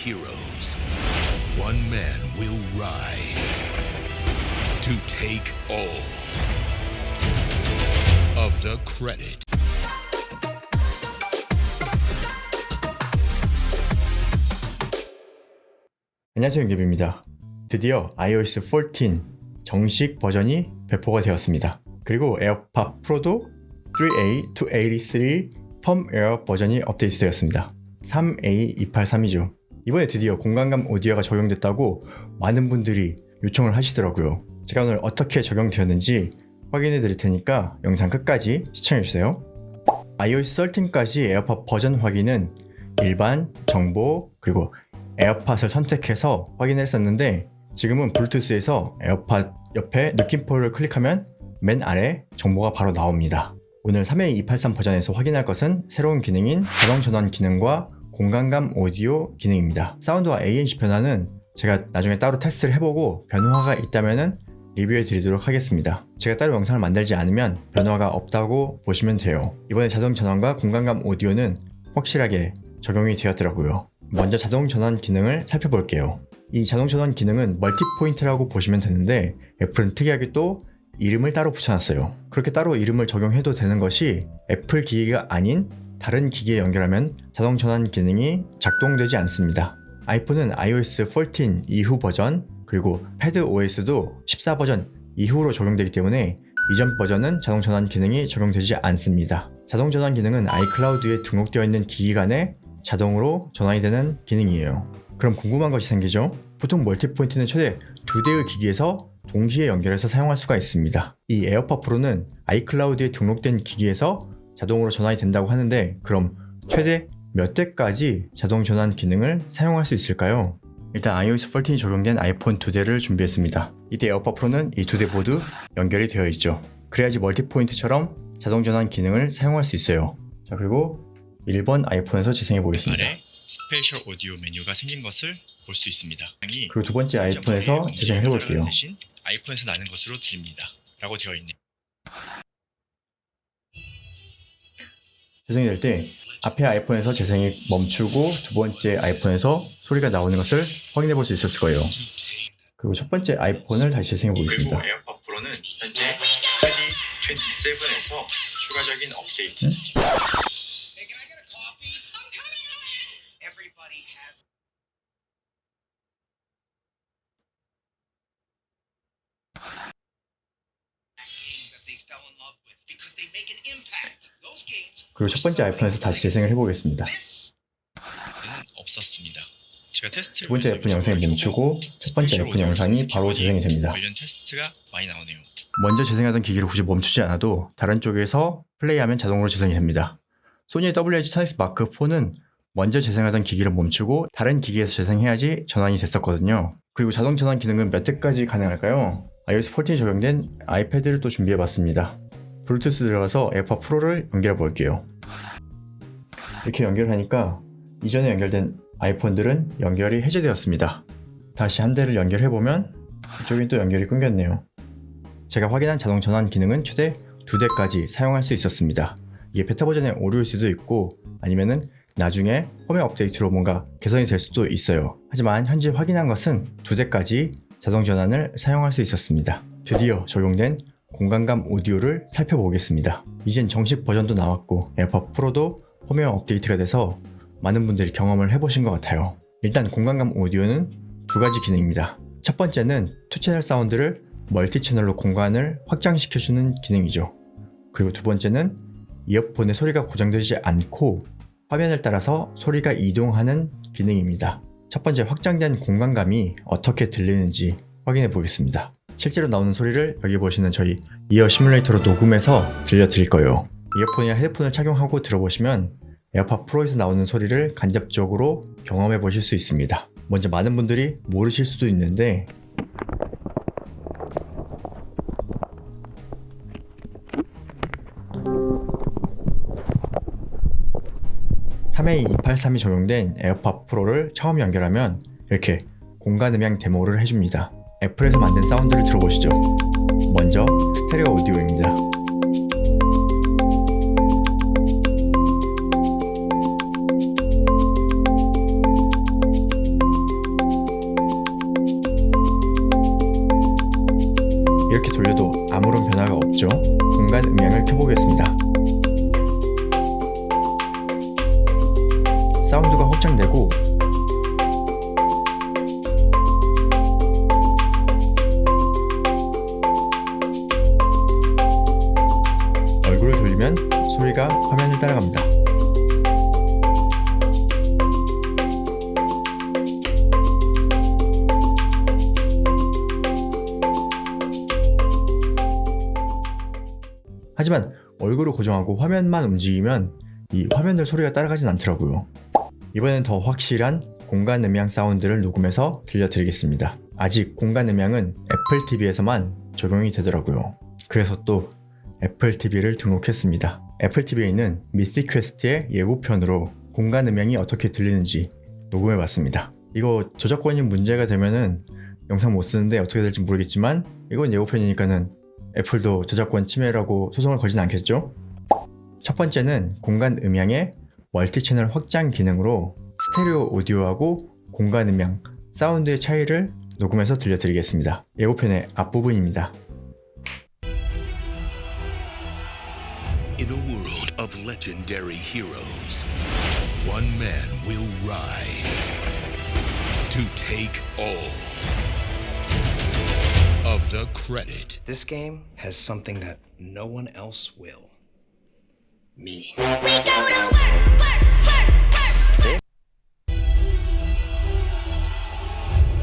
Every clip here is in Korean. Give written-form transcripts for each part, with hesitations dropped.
heroes, one man will rise to take all of the credit. 안녕하세요, 윤기빈입니다. 드디어 iOS 14 정식 버전이 배포가 되었습니다. 그리고 에어팟 프로도 3A to 83 펌웨어 버전이 업데이트 되었습니다. 3A283이죠. 이번에 드디어 공간감 오디오가 적용됐다고 많은 분들이 요청을 하시더라고요. 제가 오늘 어떻게 적용되었는지 확인해 드릴 테니까 영상 끝까지 시청해 주세요. iOS 13까지 에어팟 버전 확인은 일반, 정보, 그리고 에어팟을 선택해서 확인했었는데 지금은 블루투스에서 에어팟 옆에 느낌표를 클릭하면 맨 아래 정보가 바로 나옵니다. 오늘 3A283 버전에서 확인할 것은 새로운 기능인 자동 전환 기능과 공간감 오디오 기능입니다. 사운드와 ANC 변화는 제가 나중에 따로 테스트를 해보고 변화가 있다면 리뷰해 드리도록 하겠습니다. 제가 따로 영상을 만들지 않으면 변화가 없다고 보시면 돼요. 이번에 자동 전환과 공간감 오디오는 확실하게 적용이 되었더라고요. 먼저 자동 전환 기능을 살펴볼게요. 이 자동 전환 기능은 멀티 포인트라고 보시면 되는데 애플은 특이하게 또 이름을 따로 붙여놨어요. 그렇게 따로 이름을 적용해도 되는 것이 애플 기기가 아닌 다른 기기에 연결하면 자동 전환 기능이 작동되지 않습니다. 아이폰은 iOS 14 이후 버전 그리고 패드 OS도 14 버전 이후로 적용되기 때문에 이전 버전은 자동 전환 기능이 적용되지 않습니다. 자동 전환 기능은 아이클라우드에 등록되어 있는 기기 간에 자동으로 전환이 되는 기능이에요. 그럼 궁금한 것이 생기죠? 보통 멀티포인트는 최대 2대의 기기에서 동시에 연결해서 사용할 수가 있습니다. 이 에어팟 프로는 아이클라우드에 등록된 기기에서 자동으로 전환이 된다고 하는데 그럼 최대 몇 대까지 자동 전환 기능을 사용할 수 있을까요? 일단 iOS 14이 적용된 아이폰 2대를 준비했습니다. 이때 에어팟 프로는 이 2대 모두 연결이 되어 있죠. 그래야지 멀티포인트처럼 자동 전환 기능을 사용할 수 있어요. 자, 그리고 1번 아이폰에서 재생해 보겠습니다. 아래 스페셜 오디오 메뉴가 생긴 것을 볼 수 있습니다. 그리고 두 번째 아이폰에서 재생을 해볼게요. 대신 아이폰에서 나는 것으로 드립니다. 라고 되어 있네요. 재생이 될 때 앞에 아이폰에서 재생이 멈추고 두 번째 아이폰에서 소리가 나오는 것을 확인해 볼 수 있었을 거예요. 그리고 첫 번째 아이폰을 다시 재생해 보겠습니다. 그리고 에어팟 프로는 현재 27에서 추가적인 업데이트 그리고 첫 번째 아이폰에서 다시 재생을 해보겠습니다. 없었습니다. 제가 테스트를 두 번째 아이폰 영상이 멈추고 첫 번째 아이폰 영상이 바로 재생이 됩니다. 관련 테스트가 많이 나오네요. 먼저 재생하던 기기를 굳이 멈추지 않아도 다른 쪽에서 플레이하면 자동으로 재생이 됩니다. 소니의 WH-1000X 마크 4는 먼저 재생하던 기기를 멈추고 다른 기기에서 재생해야지 전환이 됐었거든요. 그리고 자동 전환 기능은 몇 대까지 가능할까요? iOS 14이 적용된 아이패드를 또 준비해봤습니다. 블루투스 들어가서 에어팟 프로를 연결해 볼게요. 이렇게 연결하니까 이전에 연결된 아이폰들은 연결이 해제되었습니다. 다시 한 대를 연결해보면 이쪽엔 또 연결이 끊겼네요. 제가 확인한 자동 전환 기능은 최대 2대까지 사용할 수 있었습니다. 이게 베타 버전에 오류일 수도 있고 아니면은 나중에 펌웨어 업데이트로 뭔가 개선이 될 수도 있어요. 하지만 현재 확인한 것은 2대까지 자동 전환을 사용할 수 있었습니다. 드디어 적용된 공간감 오디오를 살펴보겠습니다. 이젠 정식 버전도 나왔고 에어팟 프로도 펌웨어 업데이트가 돼서 많은 분들이 경험을 해보신 것 같아요. 일단 공간감 오디오는 두 가지 기능입니다. 첫 번째는 2채널 사운드를 멀티 채널로 공간을 확장시켜주는 기능이죠. 그리고 두 번째는 이어폰에 소리가 고정되지 않고 화면을 따라서 소리가 이동하는 기능입니다. 첫 번째 확장된 공간감이 어떻게 들리는지 확인해 보겠습니다. 실제로 나오는 소리를 여기 보시는 저희 이어 시뮬레이터로 녹음해서 들려드릴 거예요. 이어폰이나 헤드폰을 착용하고 들어보시면 에어팟 프로에서 나오는 소리를 간접적으로 경험해 보실 수 있습니다. 먼저 많은 분들이 모르실 수도 있는데 (3A283) 이 적용된 에어팟 프로를 처음 연결하면 이렇게 공간 음향 데모를 해줍니다. 애플에서 만든 사운드를 들어보시죠. 먼저 스테레오 오디오입니다. 이렇게 돌려도 아무런 변화가 없죠. 공간 음향을 켜보겠습니다. 사운드가 확장되고 얼굴을 돌리면 소리가 화면을 따라갑니다. 하지만 얼굴을 고정하고 화면만 움직이면 이 화면들 소리가 따라가진 않더라고요. 이번엔 더 확실한 공간 음향 사운드를 녹음해서 들려드리겠습니다. 아직 공간 음향은 애플 TV에서만 적용이 되더라고요. 그래서 또 애플 TV를 등록했습니다. 애플 TV에 있는 미스틱 퀘스트의 예고편으로 공간 음향이 어떻게 들리는지 녹음해봤습니다. 이거 저작권이 문제가 되면은 영상 못 쓰는데 어떻게 될지 모르겠지만 이건 예고편이니까는 애플도 저작권 침해라고 소송을 걸진 않겠죠? 첫 번째는 공간 음향의 멀티 채널 확장 기능으로 스테레오 오디오하고 공간 음향, 사운드의 차이를 녹음해서 들려드리겠습니다. 예고편의 앞부분입니다. In a world of legendary heroes, one man will rise to take all of the credit. This game has something that no one else will. Me.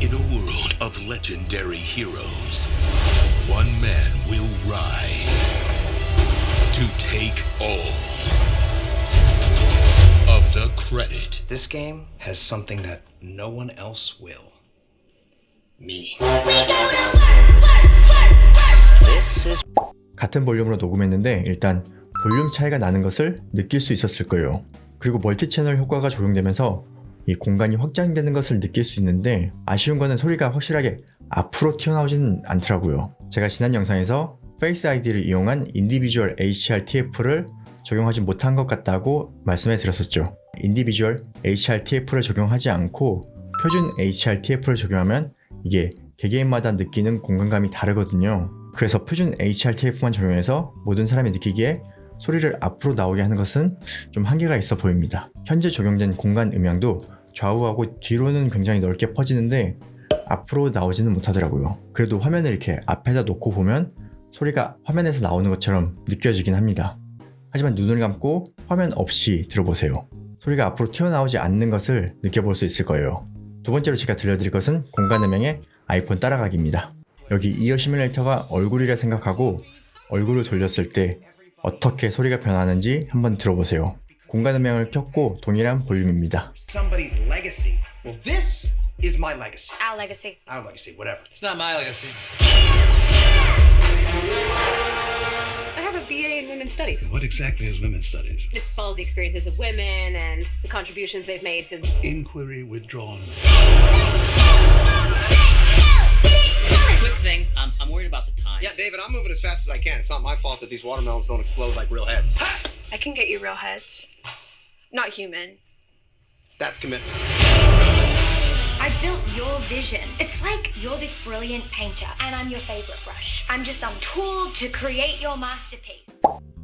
In a world of legendary heroes, one man will rise to take all of the credit. This game has something that no one else will. Me. This is 같은 볼륨으로 녹음했는데 일단 볼륨 차이가 나는 것을 느낄 수 있었을 거예요. 그리고 멀티 채널 효과가 적용되면서 이 공간이 확장되는 것을 느낄 수 있는데 아쉬운 거는 소리가 확실하게 앞으로 튀어나오지는 않더라고요. 제가 지난 영상에서 페이스 아이디를 이용한 인디비주얼 HRTF를 적용하지 못한 것 같다고 말씀해 드렸었죠. 인디비주얼 HRTF를 적용하지 않고 표준 HRTF를 적용하면 이게 개개인마다 느끼는 공간감이 다르거든요. 그래서 표준 HRTF만 적용해서 모든 사람이 느끼기에 소리를 앞으로 나오게 하는 것은 좀 한계가 있어 보입니다. 현재 적용된 공간 음향도 좌우하고 뒤로는 굉장히 넓게 퍼지는데 앞으로 나오지는 못하더라고요. 그래도 화면을 이렇게 앞에다 놓고 보면 소리가 화면에서 나오는 것처럼 느껴지긴 합니다. 하지만 눈을 감고 화면 없이 들어보세요. 소리가 앞으로 튀어나오지 않는 것을 느껴볼 수 있을 거예요. 두 번째로 제가 들려드릴 것은 공간 음향의 아이폰 따라가기입니다. 여기 이어 시뮬레이터가 얼굴이라 생각하고 얼굴을 돌렸을 때 어떻게 소리가 변하는지 한번 들어보세요. 공간 음향을 켰고 동일한 볼륨입니다. somebody's legacy. Well, this is my legacy. Our legacy. Our legacy, whatever. It's not my legacy. I have a BA in Women's Studies. What exactly is women's studies? It follows the experiences of women and the contributions they've made to... Inquiry withdrawn. Quick thing, I'm worried about the time. Yeah, David, I'm moving as fast as I can. It's not my fault that these watermelons don't explode like real heads. I can get you real heads. Not human. That's commitment. I built your vision. It's like you're this brilliant painter and I'm your favorite brush. I'm just some tool to create your masterpiece.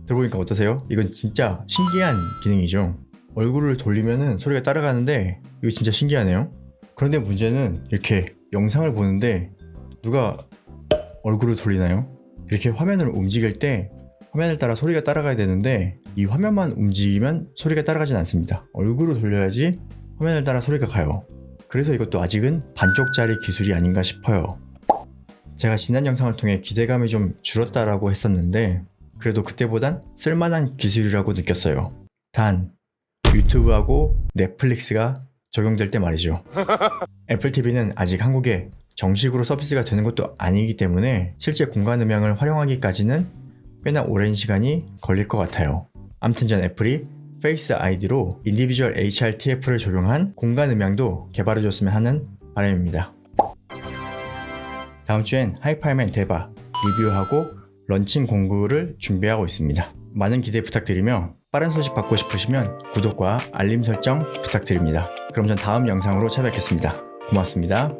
들어보니까 어떠세요? 이건 진짜 신기한 기능이죠. 얼굴을 돌리면은 소리가 따라가는데 이거 진짜 신기하네요. 그런데 문제는 이렇게 영상을 보는데 누가 얼굴을 돌리나요? 이렇게 화면을 움직일 때 화면을 따라 소리가 따라가야 되는데 이 화면만 움직이면 소리가 따라가진 않습니다. 얼굴을 돌려야지 화면을 따라 소리가 가요. 그래서 이것도 아직은 반쪽짜리 기술이 아닌가 싶어요. 제가 지난 영상을 통해 기대감이 좀 줄었다라고 했었는데 그래도 그때보단 쓸만한 기술이라고 느꼈어요. 단 유튜브하고 넷플릭스가 적용될 때 말이죠. 애플 TV는 아직 한국에 정식으로 서비스가 되는 것도 아니기 때문에 실제 공간 음향을 활용하기까지는 꽤나 오랜 시간이 걸릴 것 같아요. 아무튼 전 애플이 페이스 아이디로 인디비주얼 HRTF를 적용한 공간 음향도 개발해줬으면 하는 바람입니다. 다음 주엔 하이파이맨 데바 리뷰하고 런칭 공구를 준비하고 있습니다. 많은 기대 부탁드리며 빠른 소식 받고 싶으시면 구독과 알림 설정 부탁드립니다. 그럼 전 다음 영상으로 찾아뵙겠습니다. 고맙습니다.